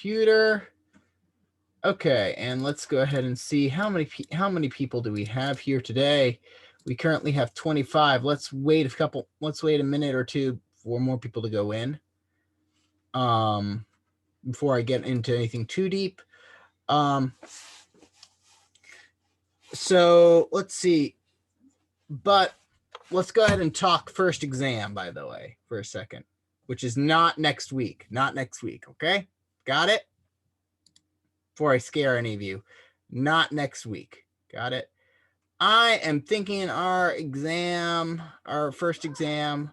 computer. Okay, and let's go ahead and see how many people do we have here today. We currently have 25. Let's wait a minute or two for more people to go in. Before I get into anything too deep. So let's see. But let's go ahead and talk first exam, by the way, for a second, which is not next week. Not next week, okay? Got it? Before I scare any of you, not next week. Got it? I am thinking our first exam,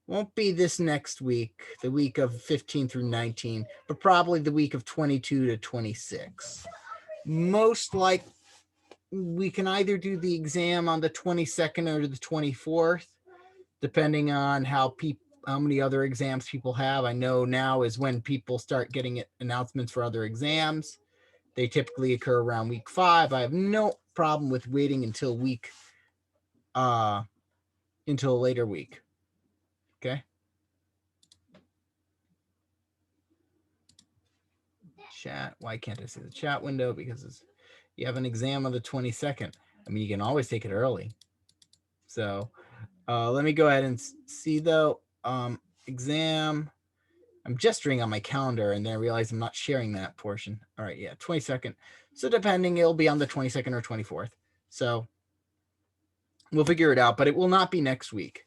won't be this next week, the week of 15 through 19, but probably the week of 22 to 26. Most like we can either do the exam on the 22nd or the 24th, depending on how many other exams people have. I know now is when people start getting announcements for other exams. They typically occur around week 5. I have no problem with waiting until a later week. Okay. Chat. Why can't I see the chat window? Because you have an exam on the 22nd. I mean, you can always take it early. So let me go ahead and see though. Exam. I'm gesturing on my calendar and then I realize I'm not sharing that portion. All right, yeah, 22nd. So depending, it'll be on the 22nd or 24th. So we'll figure it out, but it will not be next week.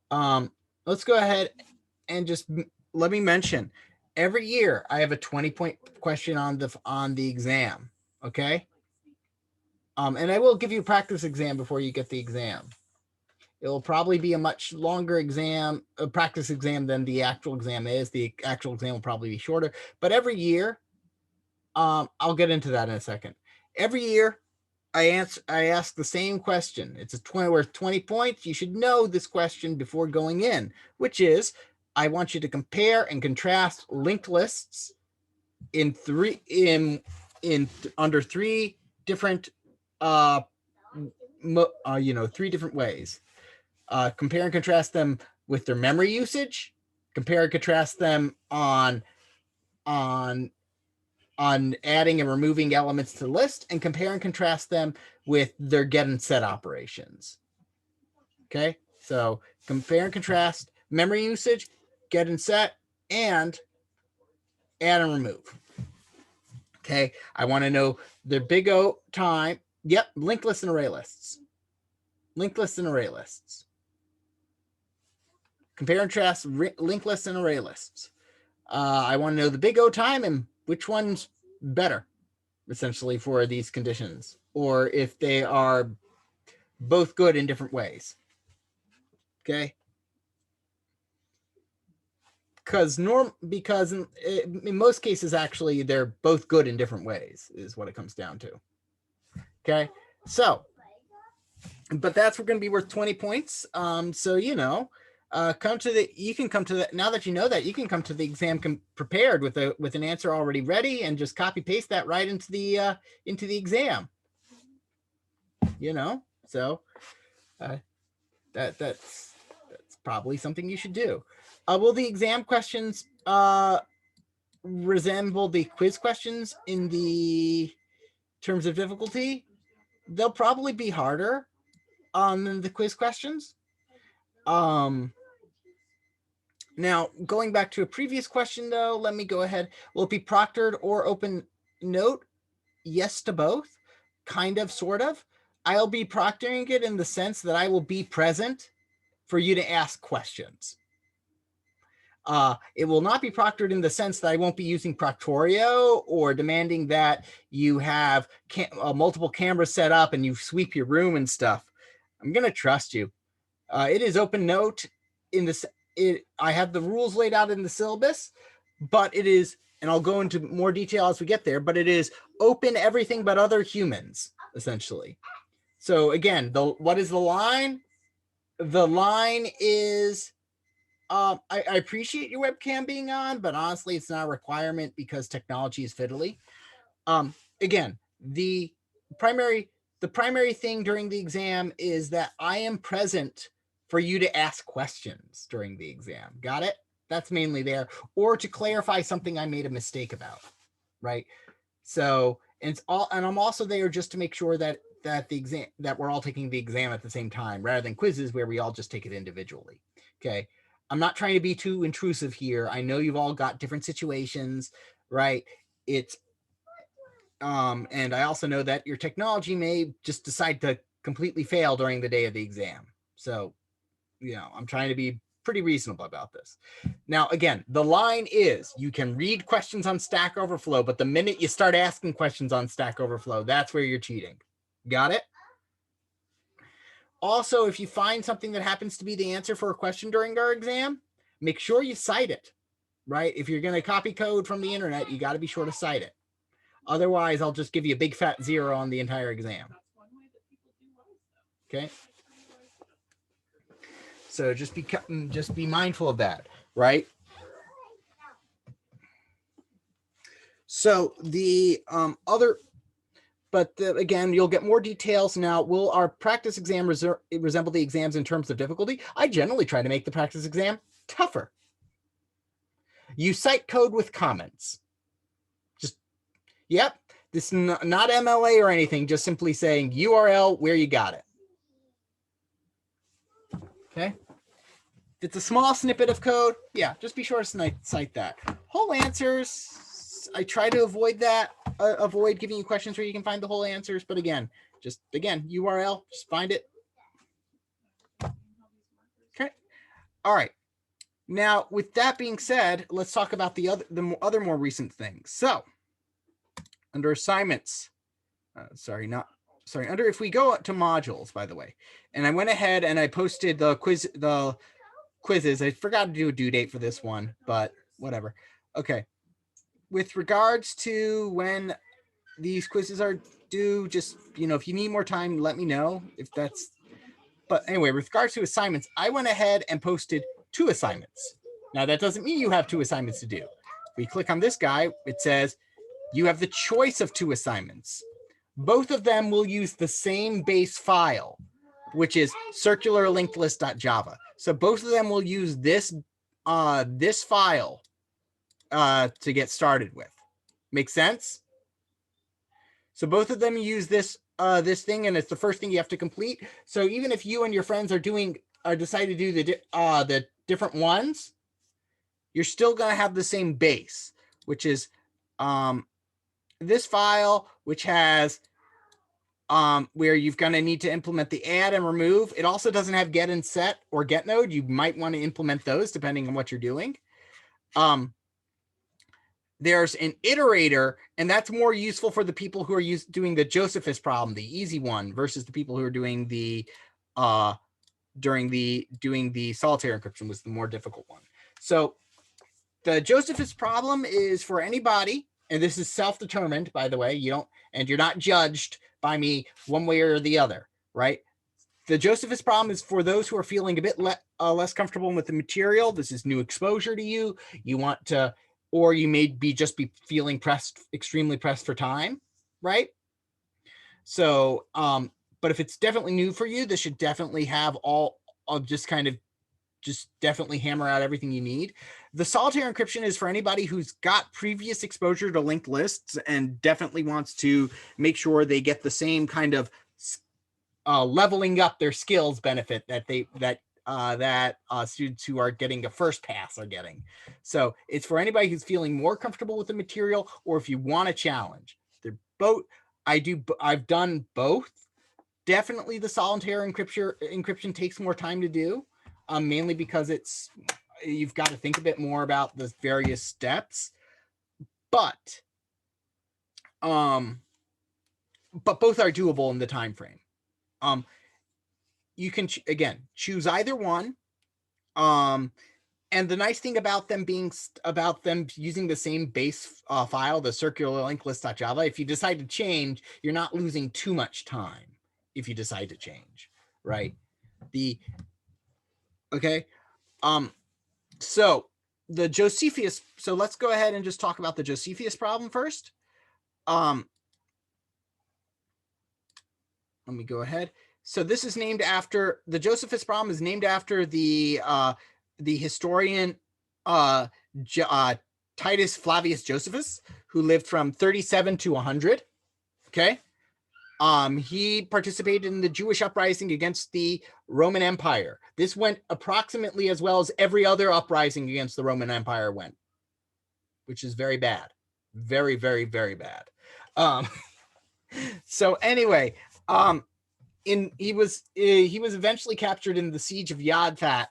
Let's go ahead and just let me mention, every year I have a 20-point question on the exam, okay? And I will give you a practice exam before you get the exam. It will probably be a much longer exam, a practice exam than the actual exam is. The actual exam will probably be shorter, but every year, I'll get into that in a second. Every year, I ask the same question. It's worth 20 points. You should know this question before going in, which is, I want you to compare and contrast linked lists under three different, three different ways. Compare and contrast them with their memory usage. Compare and contrast them on adding and removing elements to the list, and compare and contrast them with their get and set operations. Okay, so compare and contrast memory usage, get and set, and add and remove. Okay, I want to know their big O time. Yep, linked lists and array lists. Linked lists and array lists. Compare and contrast linked lists and array lists. I want to know the big O time and which one's better, essentially, for these conditions, or if they are both good in different ways. Okay. Because in most cases, actually, they're both good in different ways, is what it comes down to. Okay. So, but that's going to be worth 20 points. So, you can come to now that you know that, you can come to the exam prepared with an answer already ready and just copy paste that right into the exam. So that's probably something you should do. Will the exam questions resemble the quiz questions in the terms of difficulty? They'll probably be harder than the quiz questions. Now, going back to a previous question, though, let me go ahead. Will it be proctored or open note? Yes to both. Kind of, sort of. I'll be proctoring it in the sense that I will be present for you to ask questions. It will not be proctored in the sense that I won't be using Proctorio or demanding that you have multiple cameras set up and you sweep your room and stuff. I'm going to trust you. It is open note in this. I have the rules laid out in the syllabus, but it is, and I'll go into more detail as we get there, but it is open everything but other humans, essentially. So again, what is the line? The line is, I appreciate your webcam being on, but honestly, it's not a requirement because technology is fiddly. Again, the primary thing during the exam is that I am present for you to ask questions during the exam. Got it? That's mainly there, or to clarify something I made a mistake about, right? So, and I'm also there just to make sure that we're all taking the exam at the same time, rather than quizzes where we all just take it individually. Okay. I'm not trying to be too intrusive here. I know you've all got different situations, right? It's and I also know that your technology may just decide to completely fail during the day of the exam. So, I'm trying to be pretty reasonable about this. Now, again, the line is you can read questions on Stack Overflow, but the minute you start asking questions on Stack Overflow, that's where you're cheating. Got it? Also, if you find something that happens to be the answer for a question during our exam, make sure you cite it, right? If you're going to copy code from the internet, you got to be sure to cite it. Otherwise, I'll just give you a big fat 0 on the entire exam. Okay. So just be mindful of that, right? So the again, you'll get more details now. Will our practice exam resemble the exams in terms of difficulty? I generally try to make the practice exam tougher. You cite code with comments. Just, yep, this is not MLA or anything, just simply saying URL where you got it. Okay. If it's a small snippet of code, yeah, just be sure to cite that. Whole answers, I try to avoid that, avoid giving you questions where you can find the whole answers. But again, URL, just find it. Okay. All right. Now, with that being said, let's talk about the other more recent things. So, under assignments, under if we go to modules, by the way, and I went ahead and I posted the quizzes. I forgot to do a due date for this one, but whatever. Okay. With regards to when these quizzes are due, just, if you need more time, let me know if that's, but anyway, with regards to assignments, I went ahead and posted 2 assignments. Now that doesn't mean you have 2 assignments to do. If we click on this guy, it says you have the choice of 2 assignments. Both of them will use the same base file, which is circular linked list.java. So both of them will use this file to get started with. Make sense? So both of them use this thing, and it's the first thing you have to complete. So even if you and your friends are decided to do the different ones, you're still going to have the same base, which is this file, which has where you're going to need to implement the add and remove. It also doesn't have get and set or get node. You might want to implement those depending on what you're doing. There's an iterator, and that's more useful for the people who are doing the Josephius problem, the easy one, versus the people who are doing the doing the solitaire encryption was the more difficult one. So the Josephius problem is for anybody, and this is self-determined, by the way. You're not judged by me one way or the other, right? The Josephius problem is for those who are feeling a bit less comfortable with the material. This is new exposure to you. You want to, or you may be feeling extremely pressed for time, right? So, but if it's definitely new for you, this should definitely have all of just definitely hammer out everything you need. The solitaire encryption is for anybody who's got previous exposure to linked lists and definitely wants to make sure they get the same kind of leveling up their skills benefit that students who are getting a first pass are getting. So it's for anybody who's feeling more comfortable with the material, or if you want a challenge. They're both. I've done both. Definitely the solitaire encryption takes more time to do, mainly because you've got to think a bit more about the various steps, but both are doable in the time frame. You can choose either one. And the nice thing about them using the same base file, the circular linked list.java, if you decide to change, you're not losing too much time if you decide to change, right? So the Josephius, so let's go ahead and just talk about the Josephius problem first. Let me go ahead. So this is named after, the Josephius problem is named after the historian Titus Flavius Josephus, who lived from 37 to 100. Okay. He participated in the Jewish uprising against the Roman Empire. This went approximately as well as every other uprising against the Roman Empire went, which is very bad. Very, very, very bad. So anyway, he was eventually captured in the siege of Yadfat.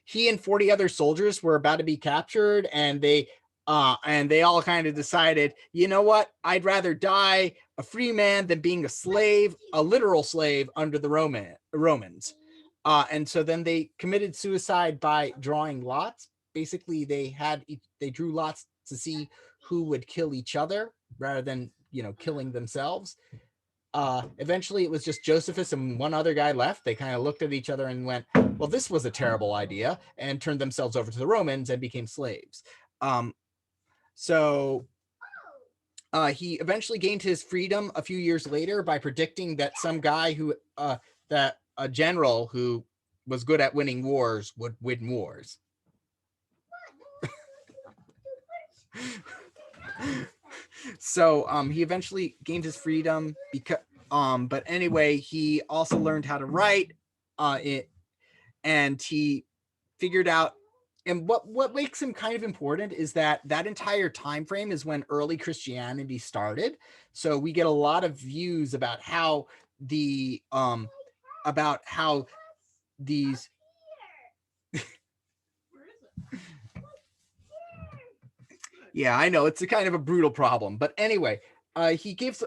He and 40 other soldiers were about to be captured, and they all kind of decided, you know what? I'd rather die a free man than being a slave, a literal slave under the Romans. And so then they committed suicide by drawing lots. Basically, they drew lots to see who would kill each other rather than, killing themselves. Eventually it was just Josephus and one other guy left. They kind of looked at each other and went, well, this was a terrible idea, and turned themselves over to the Romans and became slaves. So he eventually gained his freedom a few years later by predicting that some guy that a general who was good at winning wars would win wars. So he eventually gained his freedom because but anyway, he also learned how to write and he figured out, and what makes him kind of important is that entire time frame is when early Christianity started. So we get a lot of views about how these yeah, I know it's a kind of a brutal problem, but anyway, he's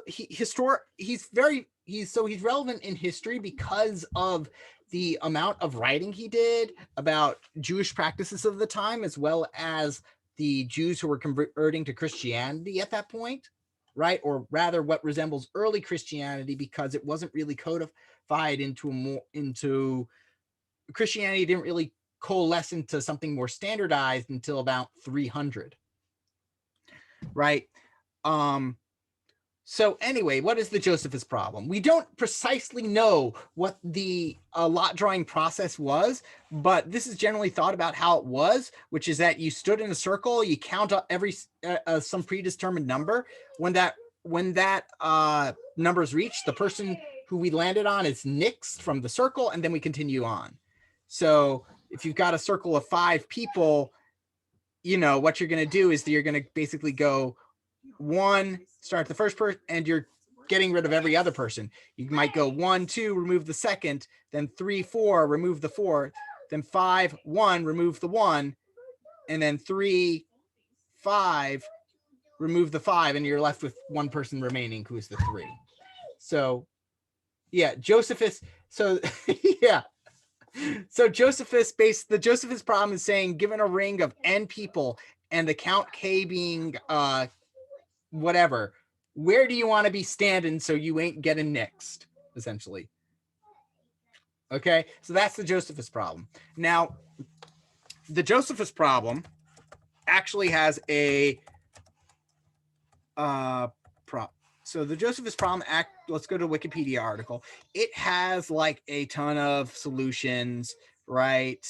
relevant in history because of the amount of writing he did about Jewish practices of the time, as well as the Jews who were converting to Christianity at that point, right? Or rather, what resembles early Christianity, because it wasn't really codified into Christianity didn't really coalesce into something more standardized until about 300. Right. So anyway, what is the Josephus problem? We don't precisely know what the lot drawing process was, but this is generally thought about how it was, which is that you stood in a circle, you count up some predetermined number. When that number is reached, the person who we landed on is nixed from the circle, and then we continue on. So if you've got a circle of 5 people, what you're going to do is you're going to basically go 1, start the first person, and you're getting rid of every other person. You might go 1, 2, remove the second, then 3, 4, remove the 4th, then 5, 1, remove the 1, and then 3, 5, remove the 5, and you're left with one person remaining, who is the 3. So, yeah, Josephus. So, yeah. So the Josephus problem is saying, given a ring of n people and the count k being whatever, where do you want to be standing so you ain't getting nixed, essentially? Okay, so that's the Josephus problem. Now, the Josephus problem actually has a so the Josephus problem let's go to a Wikipedia article. It has like a ton of solutions, right?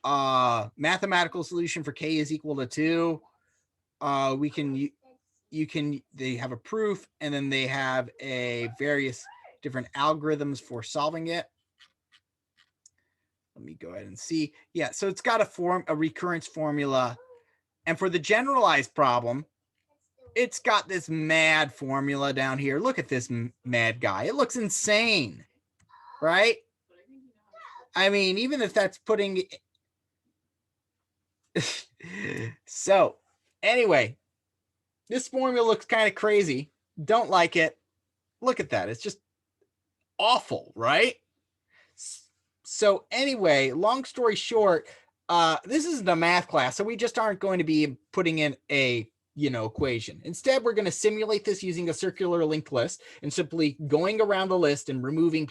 Mathematical solution for k is equal to 2. They have a proof, and then they have a various different algorithms for solving it. Let me go ahead and see. Yeah, so it's got a recurrence formula. And for the generalized problem, it's got this mad formula down here. Look at this mad guy. It looks insane, right? I mean, even if that's putting... So, anyway, this formula looks kind of crazy. Don't like it. Look at that. It's just awful, right? So anyway, long story short, this isn't a math class, so we just aren't going to be putting in a equation. Instead, we're going to simulate this using a circular linked list and simply going around the list and removing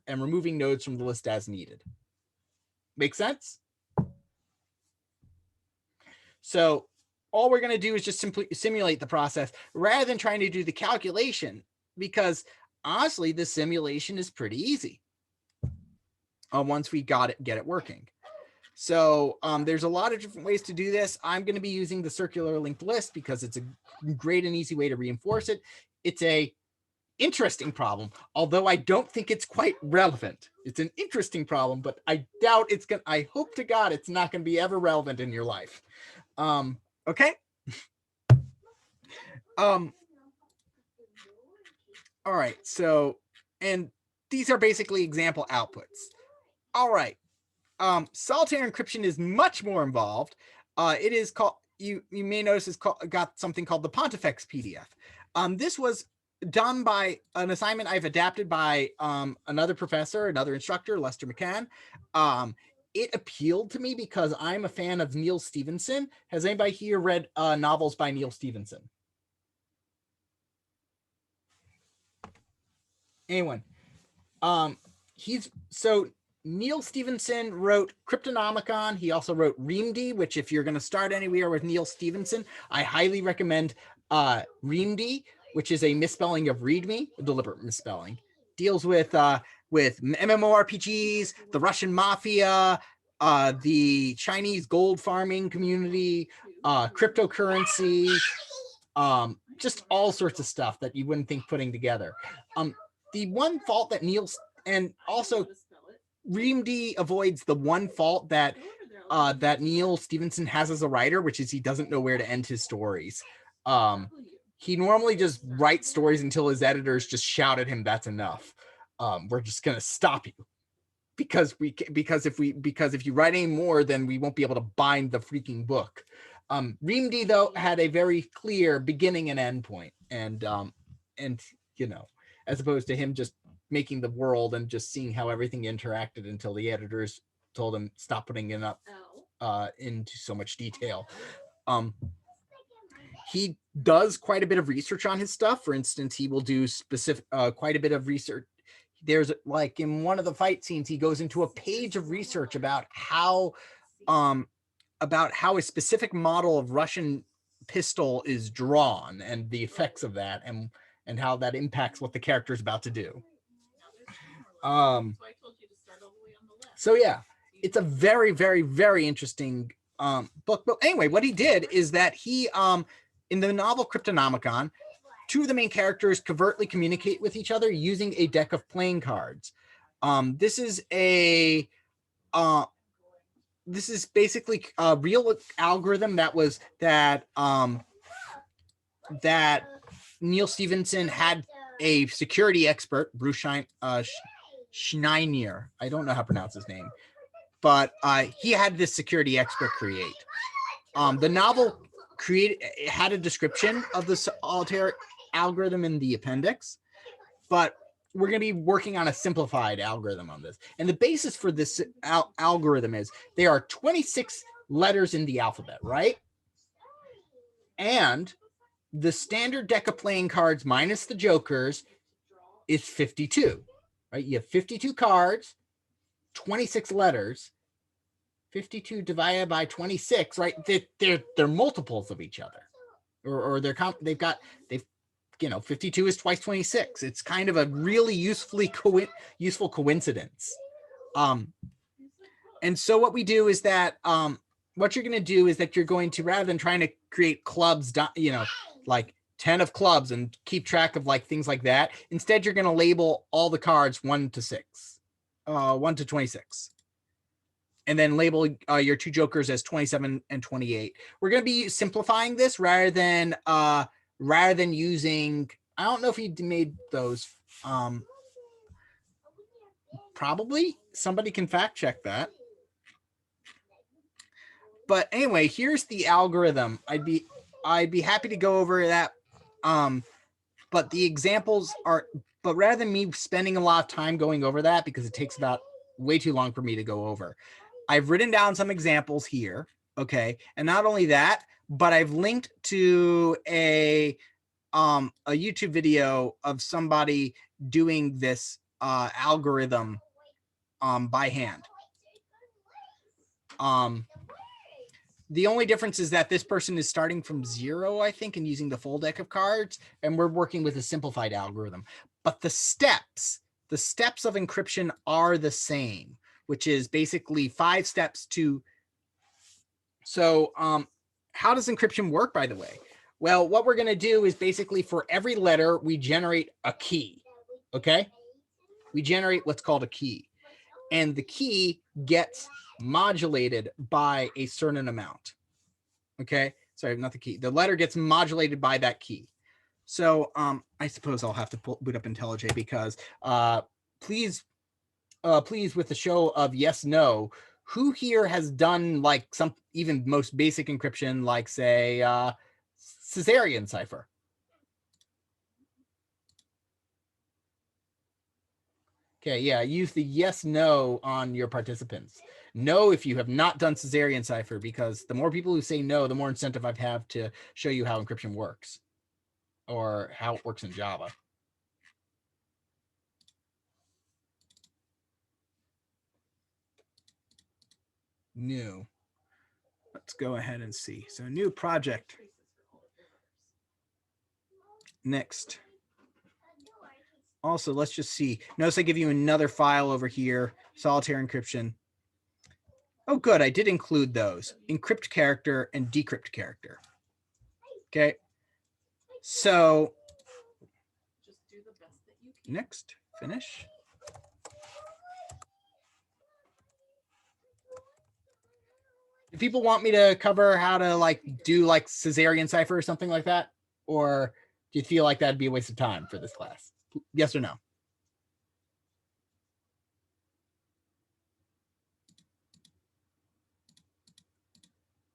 removing nodes from the list as needed. Make sense? So all we're going to do is just simply simulate the process rather than trying to do the calculation, because honestly, the simulation is pretty easy once we get it working. So there's a lot of different ways to do this. I'm going to be using the circular linked list because it's a great and easy way to reinforce it. It's a interesting problem, although I don't think it's quite relevant. It's an interesting problem, but I doubt it's gonna, I hope to God it's not going to be ever relevant in your life. Okay. All right. So, and these are basically example outputs. All right. Solitaire encryption is much more involved. It is called, you may notice it's got something called the Pontifex PDF. This was done by an assignment I've adapted by another professor, another instructor, Lester McCann. It appealed to me because I'm a fan of Neil Stephenson. Has anybody here read novels by Neil Stephenson? Anyone? Neil Stephenson wrote Cryptonomicon. He also wrote Reamd, which if you're going to start anywhere with Neil Stephenson, I highly recommend Reamd, which is a misspelling of README, a deliberate misspelling. Deals with MMORPGs, the Russian mafia, the Chinese gold farming community, cryptocurrency, just all sorts of stuff that you wouldn't think putting together. The one fault that and also Reamd avoids the one fault that that Neil Stephenson has as a writer, which is he doesn't know where to end his stories. He normally just writes stories until his editors just shout at him, "That's enough. We're just gonna stop you because if you write any more, then we won't be able to bind the freaking book." Reamd though had a very clear beginning and end point, and you know, as opposed to him just making the world and just seeing how everything interacted until the editors told him stop putting it up into so much detail. He does quite a bit of research on his stuff. For instance, he will do quite a bit of research. There's like in one of the fight scenes, he goes into a page of research about how a specific model of Russian pistol is drawn and the effects of that and how that impacts what the character is about to do. So yeah, it's a very, very, very interesting book. But anyway, what he did is that he, in the novel Cryptonomicon, two of the main characters covertly communicate with each other using a deck of playing cards. This is basically a real algorithm that Neil Stephenson had a security expert, Bruce Schneier. I don't know how to pronounce his name, but he had this security expert create. The novel had a description of the solitaire algorithm in the appendix, but we're going to be working on a simplified algorithm on this. And the basis for this algorithm is there are 26 letters in the alphabet, right? And the standard deck of playing cards minus the jokers is 52, right? You have 52 cards, 26 letters, 52 divided by 26, right? They're multiples of each other, or 52 is twice 26. It's kind of a really useful coincidence. And so what we do is that what you're going to do is that you're going to, rather than trying to create clubs, like 10 of clubs and keep track of like things like that, instead you're going to label all the cards 1 to 26. And then label your two jokers as 27 and 28. We're going to be simplifying this rather than using, I don't know if he made those. Probably somebody can fact check that. But anyway, here's the algorithm. I'd be happy to go over that. But the examples but rather than me spending a lot of time going over that, because it takes about way too long for me to go over, I've written down some examples here. Okay. And not only that, but I've linked to a YouTube video of somebody doing this algorithm by hand. The only difference is that this person is starting from 0, I think, and using the full deck of cards, and we're working with a simplified algorithm. But the steps of encryption are the same, which is basically 5 steps to So how does encryption work, by the way? Well, what we're going to do is basically for every letter, we generate a key. Okay. We generate what's called a key. And the key gets modulated by a certain amount. Okay. Sorry, not the key. The letter gets modulated by that key. So I suppose I'll have to boot up IntelliJ because please, with the show of yes, no, who here has done like some even most basic encryption, like say Cesarean Cipher? Okay, yeah, use the yes, no on your participants. No, if you have not done Cesarean Cipher, because the more people who say no, the more incentive I have to show you how encryption works or how it works in Java. New. Let's go ahead and see. So new project. Next. Also, let's just see. Notice I give you another file over here, solitaire encryption. Oh, good. I did include those. Encrypt character and decrypt character. Okay. So next, finish. Do people want me to cover how to like do like Cesarean Cipher or something like that? Or do you feel like that'd be a waste of time for this class? Yes or no?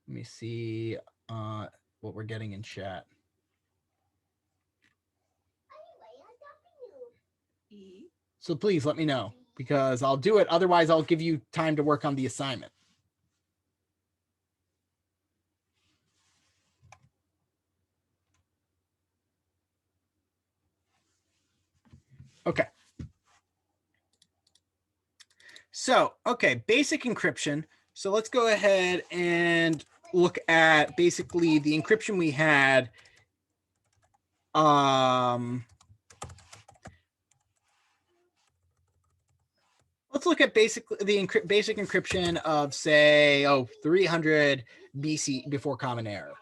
Let me see what we're getting in chat. So please let me know because I'll do it. Otherwise, I'll give you time to work on the assignment. Okay. So, okay, basic encryption. So let's go ahead and look at basically the encryption we had. Let's look at basically the basic encryption of say, 300 BC before Common Era.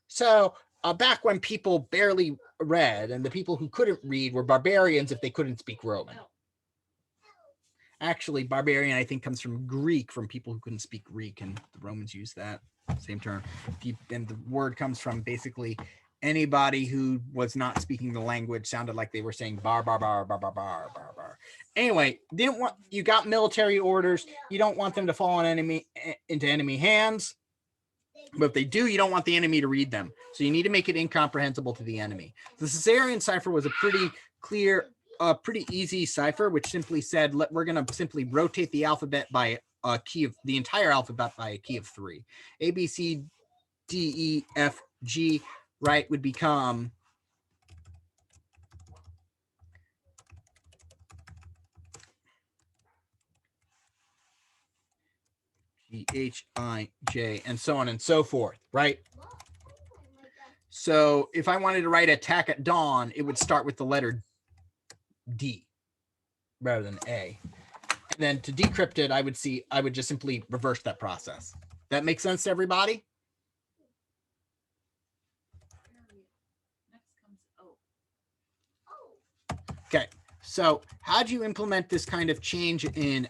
So back when people barely read and the people who couldn't read were barbarians if they couldn't speak Roman. Actually, barbarian, I think, comes from Greek, from people who couldn't speak Greek, and the Romans used that same term. And the word comes from basically anybody who was not speaking the language sounded like they were saying bar, bar, bar, bar, bar, bar, bar, bar. Anyway, you got military orders. You don't want them to fall into enemy hands. But if they do, you don't want the enemy to read them. So you need to make it incomprehensible to the enemy. The Cesarean cipher was a pretty clear, pretty easy cipher, which simply said, we're going to simply rotate the alphabet by a key of the entire alphabet by a key of 3. A, B, C, D, E, F, G, right, would become G, H, I, J, and so on and so forth, right? So if I wanted to write attack at dawn, it would start with the letter D rather than A. And then to decrypt it, I would just simply reverse that process. That makes sense to everybody? Okay, so how do you implement this kind of change in?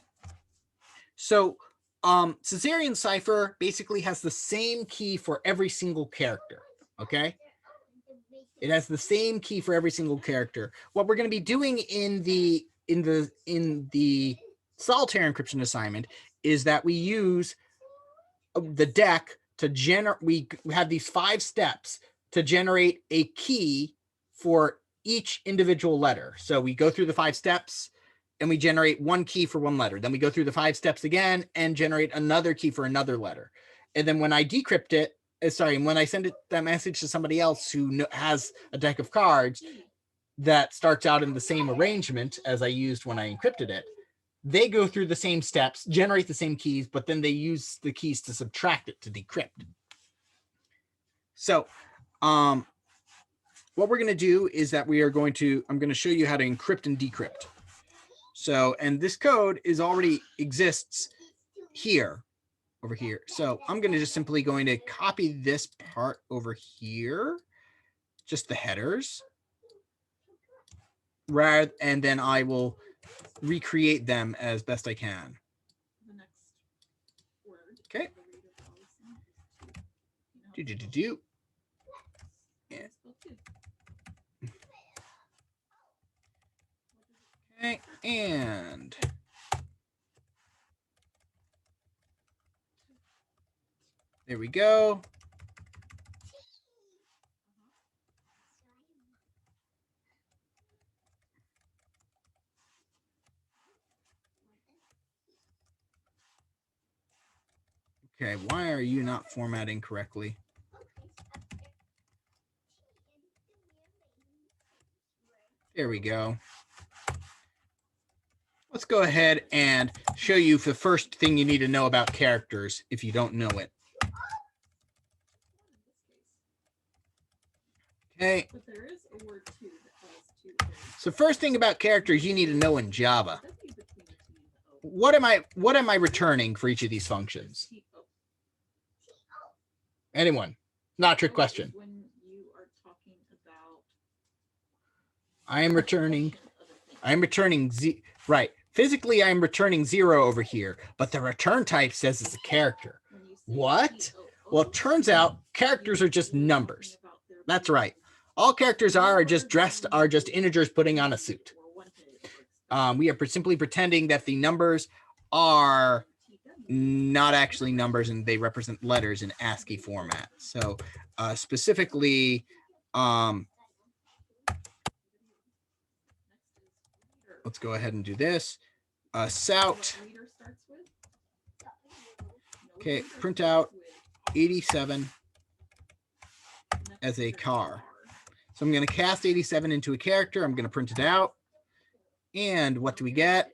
So Cesarean cipher basically has the same key for every single character, okay? It has the same key for every single character. What we're going to be doing in the solitaire encryption assignment is that we use the deck to generate. We have these 5 steps to generate a key for each individual letter. So we go through the 5 steps and we generate one key for one letter. Then we go through the 5 steps again and generate another key for another letter. And then when I decrypt it, when I send that message to somebody else who has a deck of cards that starts out in the same arrangement as I used when I encrypted it, they go through the same steps, generate the same keys, but then they use the keys to subtract it to decrypt. So what we're going to do is that I'm going to show you how to encrypt and decrypt. So, and this code already exists here. over here. So I'm going to just simply going to copy this part over here, just the headers, and then I will recreate them as best I can. Okay. Okay, and there we go. Okay, why are you not formatting correctly? There we go. Let's go ahead and show you the first thing you need to know about characters if you don't know it. Okay. But there is a word too that has 2 characters. So first thing about characters you need to know in Java. What am I returning for each of these functions? Anyone? Not a trick question. When you are talking about I am returning right. Physically, I'm returning 0 over here, but the return type says it's a character. What? Well, it turns out characters are just numbers. That's right. All characters are just integers putting on a suit. We are simply pretending that the numbers are not actually numbers and they represent letters in ASCII format. So specifically, let's go ahead and do this. Sout. Okay, print out 87 as a car. So I'm going to cast 87 into a character. I'm going to print it out. And what do we get?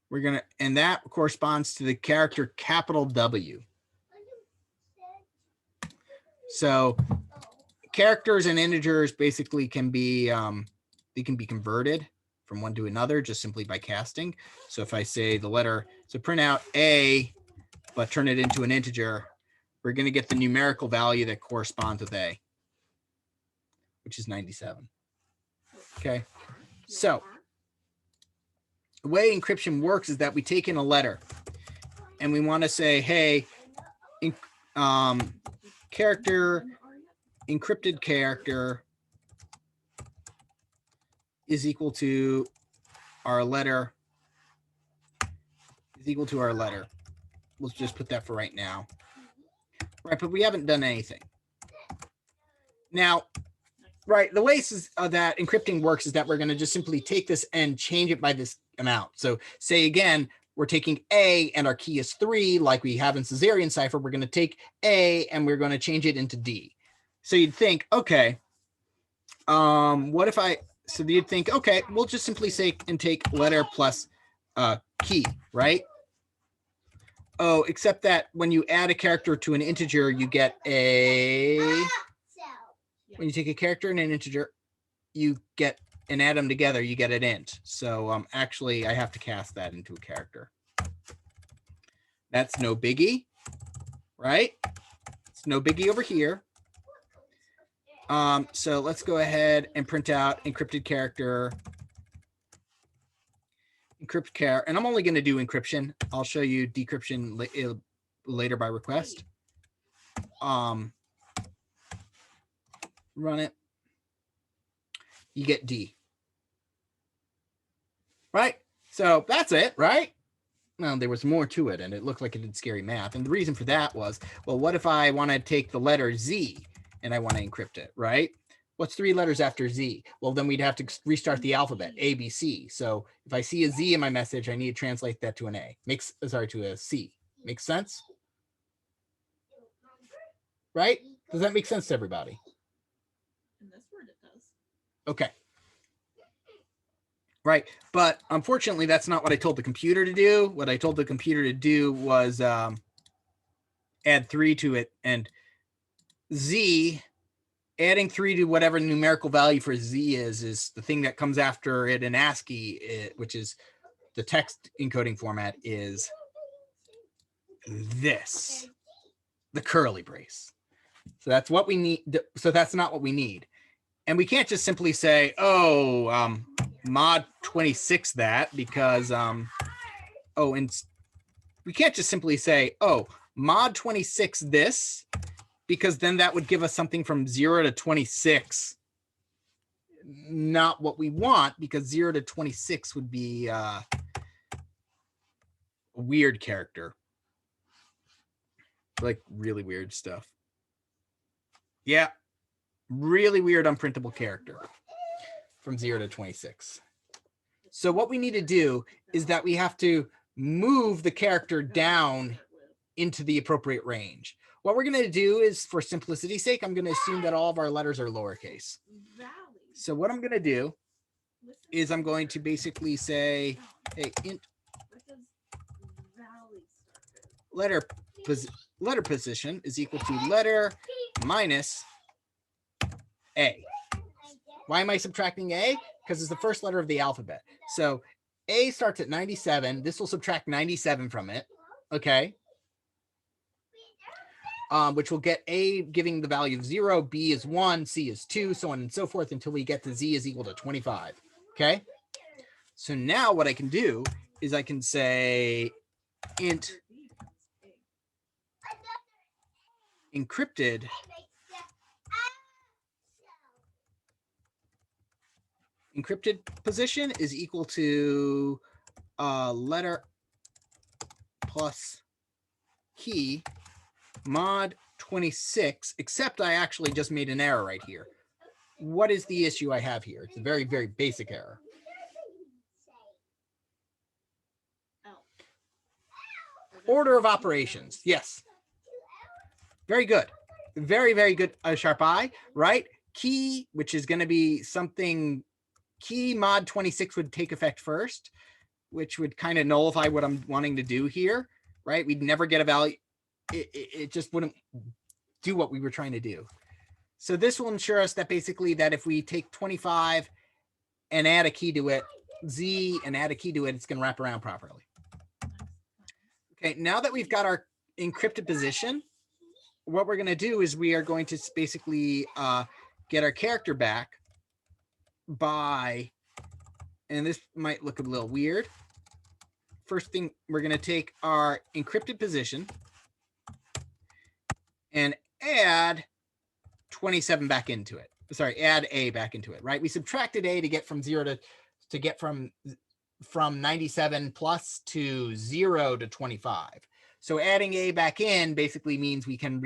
We're going to, and that corresponds to the character capital W. So characters and integers basically can be, they can be converted from one to another just simply by casting. So if I say the letter, so print out A, but turn it into an integer, we're going to get the numerical value that corresponds with A, which is 97. Okay. So the way encryption works is that we take in a letter and we want to say, hey, character, encrypted character is equal to our letter, Let's just put that for right now. Right, but we haven't done anything. Now, right, the way that encrypting works is that we're going to just simply take this and change it by this amount. So say again, we're taking A and our key is 3, like we have in Cesarean Cipher. We're going to take A and we're going to change it into D. So you'd think, okay, what if so you'd think, okay, we'll just simply say and take letter plus key, right? Oh, except that when you add a character to an integer, you get when you take a character and an integer, you get and add them together, you get an int. So actually, I have to cast that into a character. That's no biggie, right? It's no biggie over here. So let's go ahead and print out encrypted character. Encrypt char, and I'm only going to do encryption. I'll show you decryption later by request. Run it. You get D. Right? So that's it, right? Well, there was more to it, and it looked like it did scary math. And the reason for that was, well, what if I want to take the letter Z and I want to encrypt it, right? What's 3 letters after Z? Well, then we'd have to restart the alphabet, A, B, C. So if I see a Z in my message, I need to translate that to an A. To a C. Makes sense? Right? Does that make sense to everybody? In this word, it does. Okay. Right. But unfortunately, that's not what I told the computer to do. What I told the computer to do was add 3 to it. And Z, adding 3 to whatever numerical value for Z is the thing that comes after it in ASCII, which is the text encoding format is this, the curly brace. So that's what we need. So that's not what we need. And we can't just simply say, oh, mod 26 that, because, and we can't just simply say, oh, mod 26 this, because then that would give us something from 0 to 26. Not what we want, because 0 to 26 would be a weird character. Like really weird stuff. Yeah. Really weird unprintable character from 0 to 26. So what we need to do is that we have to move the character down into the appropriate range. What we're going to do is, for simplicity's sake, I'm going to assume that all of our letters are lowercase. So what I'm going to do is I'm going to basically say, hey, int letter position is equal to letter minus A. Why am I subtracting A? Because it's the first letter of the alphabet. So A starts at 97. This will subtract 97 from it. Okay. Which will get A giving the value of 0, B is 1, C is 2, so on and so forth until we get to Z is equal to 25. Okay. So now what I can do is I can say int encrypted position is equal to letter plus key mod 26, except I actually just made an error right here. What is the issue I have here? It's a very, very basic error. Order of operations. Yes. Very good. Very, very good. Sharp eye, right? Key, which is going to be something, key mod 26 would take effect first, which would kind of nullify what I'm wanting to do here, right? We'd never get a value. It just wouldn't do what we were trying to do. So this will ensure us that basically that if we take 25 and add a key to it, Z, and add a key to it, it's going to wrap around properly. Okay, now that we've got our encrypted position, what we're going to do is we are going to basically get our character back by, and this might look a little weird. First thing, we're going to take our encrypted position and add 27 back into it. Sorry, add A back into it, right? We subtracted A to get from 0 to get from 97 plus to 0 to 25. So adding A back in basically means we can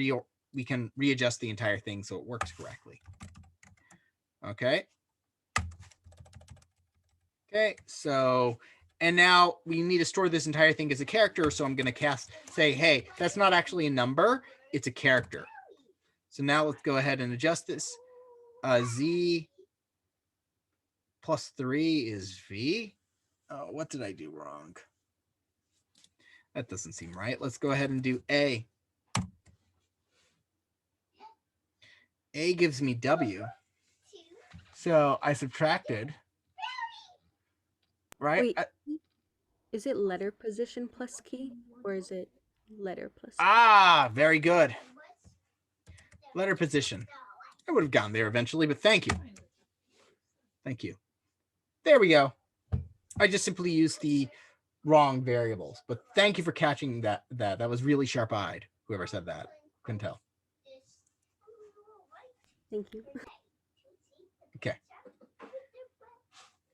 readjust the entire thing so it works correctly. Okay. Okay, so, and now we need to store this entire thing as a character. So I'm going to say, hey, that's not actually a number, it's a character. So now let's go ahead and adjust this. Z plus 3 is V. Oh, what did I do wrong? That doesn't seem right. Let's go ahead and do A. A gives me W. So I subtracted, right? Wait, is it letter position plus key, or is it letter plus key? Ah, very good. Letter position. I would have gotten there eventually, but thank you. Thank you. There we go. I just simply used the wrong variables, but thank you for catching that. That was really sharp-eyed. Whoever said that, couldn't tell. Thank you. Okay.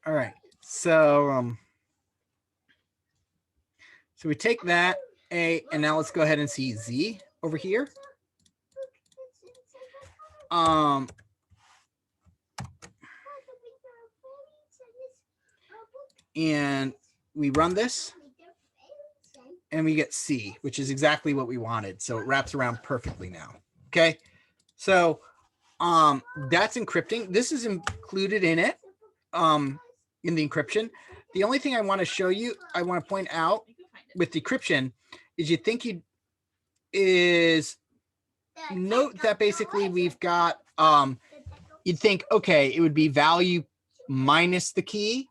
All right. So so we take that A, and now let's go ahead and see Z over here. And we run this and we get C, which is exactly what we wanted. So it wraps around perfectly now. Okay. So that's encrypting. This is included in it, in the encryption. The only thing I want to show you, I want to point out with decryption is note that basically we've got, you'd think, okay, it would be value minus the key,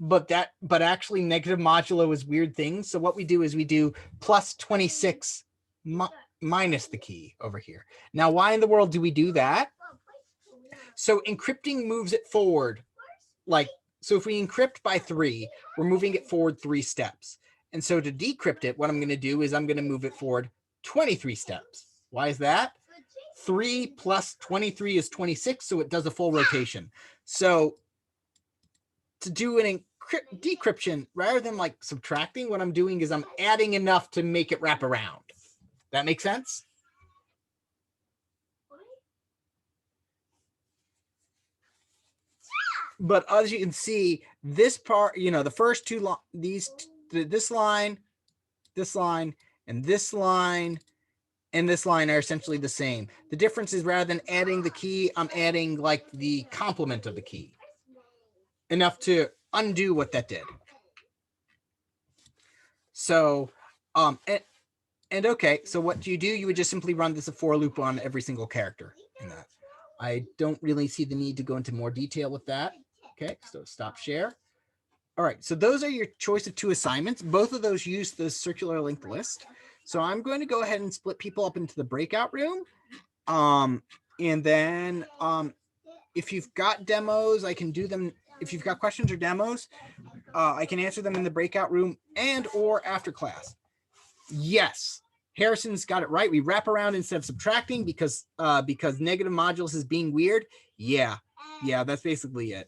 but actually negative modulo is weird things. So what we do is we do plus 26 minus the key over here. Now, why in the world do we do that? So encrypting moves it forward. So if we encrypt by 3, we're moving it forward 3 steps. And so to decrypt it, what I'm going to do is I'm going to move it forward 23 steps. Why is that? 3 plus 23 is 26, so it does a full rotation. So to do an decryption, rather than like subtracting, what I'm doing is I'm adding enough to make it wrap around. That makes sense? But as you can see, this part, the first two, this line, and this line, and this line are essentially the same. The difference is rather than adding the key, I'm adding like the complement of the key. Enough to undo what that did. So, and okay, so what do? You would just simply run this for loop on every single character in that. I don't really see the need to go into more detail with that. Okay, so stop share. All right, so those are your choice of 2 assignments. Both of those use the circular linked list. So I'm going to go ahead and split people up into the breakout room. And then if you've got demos, I can do them. If you've got questions or demos, I can answer them in the breakout room and or after class. Yes, Harrison's got it right. We wrap around instead of subtracting because negative modulus is being weird. Yeah, that's basically it.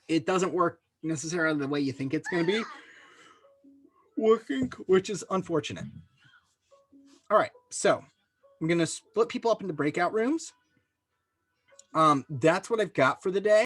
It doesn't work necessarily the way you think it's going to be working, which is unfortunate. All right, so I'm going to split people up into breakout rooms. That's what I've got for the day.